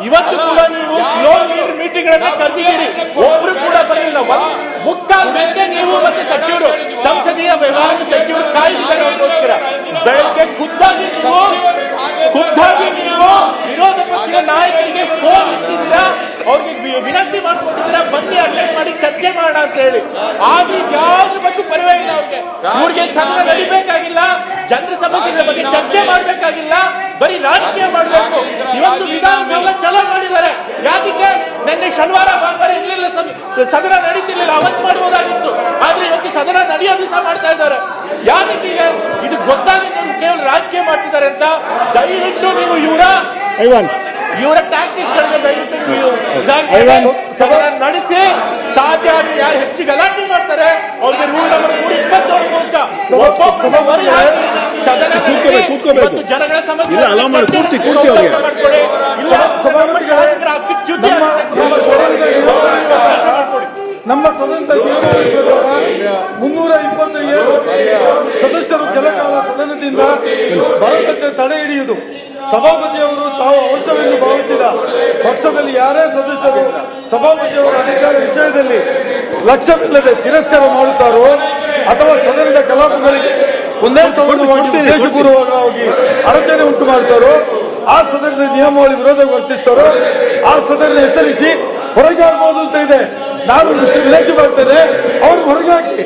ಇವತ್ತು ಕೂಡ ನೀವು ಫ್ಲೋರ್ ಮೀಟಿಂಗ್ ಗಳನ್ನ ಕರೆದಿದ್ದೀರಿ, ಒಬ್ರು ಕೂಡ ಬರಲಿಲ್ಲ. ಮುಕ್ಕಾಲು ಗಂಟೆ ನೀವು ಮತ್ತೆ ಸಚಿವರು, ಸಂಸದೀಯ ವ್ಯವಹಾರದ ಸಚಿವರು ಕಾಯ್ದಿದ್ದಾರೆ ಅವ್ರಿಗೋಸ್ಕರ. ಬೆಳಗ್ಗೆ ಖುದ್ದಾಗಿ ನೀವು ವಿರೋಧ ಪಕ್ಷದ ನಾಯಕರಿಗೆ ಫೋನ್ ಹಚ್ಚಿದ್ದೀರಾ, ಅವ್ರಿಗೆ ವಿನಂತಿ ಮಾಡ್ಕೊಂಡಿದ್ದೀರಾ, ಬನ್ನಿ ಅಟೆಂಡ್ ಮಾಡಿ ಚರ್ಚೆ ಮಾಡೋಣ ಅಂತ ಹೇಳಿ. ಆದ್ರೆ ಯಾವ್ದ್ರ ಬಗ್ಗೆ ಪರಿವೇ ಇಲ್ಲ ಅವ್ರಿಗೆ. ಇವ್ರಿಗೆ ಸದನ ನಡಿಬೇಕಾಗಿಲ್ಲ, ಜನರ ಸಮಸ್ಯೆಗಳ ಬಗ್ಗೆ ಚರ್ಚೆ ಮಾಡ್ಬೇಕಾಗಿಲ್ಲ, ಬರೀ ರಾಜಕೀಯ ಮಾಡಬೇಕು. ಇವತ್ತು ವಿಧಾನಸೌಧ ಚಲೋ ಮಾಡಿದ್ದಾರೆ. ಯಾಕೆ ನಿನ್ನೆ ಶನಿವಾರ ಭಾನುವಾರ ಇರ್ಲಿಲ್ಲ, ಸದನ ನಡೀತಿರ್ಲಿಲ್ಲ, ಅವತ್ತು ಮಾಡಬಹುದಾಗಿತ್ತು. ಆದ್ರೆ ಇವತ್ತು ಸದನ ನಡೆಯೋ ದಿವಸ ಮಾಡ್ತಾ ಇದ್ದಾರೆ. ಯಾಕೆ ಇದು ಗೊತ್ತಾಗುತ್ತೆ ಕೇವಲ ರಾಜಕೀಯ ಮಾಡ್ತಿದ್ದಾರೆ ಅಂತ. ದಯವಿಟ್ಟು ನೀವು ಇವರ ಟ್ಯಾಕ್ಟಿಕ್ಸ್ ಗಳನ್ನ ದಯವಿಟ್ಟು ನೀವು ಸದನ ನಡೆಸಿ, ಸಾಧ್ಯ ಆದ್ರೆ ಯಾರು ಹೆಚ್ಚು ಗಲಾಟೆ ಮಾಡ್ತಾರೆ ಅವ್ರಿಗೆ ರೂಲ್ ನಂಬರ್ 327 ಮೂಲಕ ಸದನ ಕೂತ್ಕೋಬೇಕು. ಜನಗಳ ಸಮಸ್ಯೆ ನಮ್ಮ ಸದನದ ನಿಯಮಾವಳಿ ಪ್ರಕಾರ 327 ಸದಸ್ಯರು ಕೆಲಕಾಲ ಸದನದಿಂದ ಬರದಂತೆ ತಡೆ ಹಿಡಿಯುವುದು. ಸಭಾಪತಿಯವರು ತಾವು ಅವಶ್ಯವೆಂದು ಭಾವಿಸಿದ ಪಕ್ಷದಲ್ಲಿ ಯಾರೇ ಸದಸ್ಯರು ಸಭಾಪತಿಯವರ ಅಧಿಕಾರ ವಿಷಯದಲ್ಲಿ ಲಕ್ಷ್ಯವಿಲ್ಲದೆ ತಿರಸ್ಕಾರ ಮಾಡುತ್ತಾರೋ ಅಥವಾ ಸದನದ ಕಲಾಪಗಳಿಗೆ ಒಂದೇ ಸಂಬಂಧವಾಗಿ ಉದ್ದೇಶಪೂರ್ವಕವಾಗಿ ಅಡಚಣೆ ಉಂಟು ಮಾಡುತ್ತಾರೋ, ಆ ಸದನದ ನಿಯಮಾವಳಿ ವಿರೋಧ ವರ್ತಿಸ್ತಾರೋ ಆ ಸದನ ಹೆಸರಿಸಿ ಹೊರಗೆ ಹಾಕಬಹುದು ಅಂತ ಇದೆ. ನಾನು ವಿನಂತಿ ಮಾಡ್ತೇನೆ, ಅವರು ಹೊರಗೆ ಹಾಕಿ.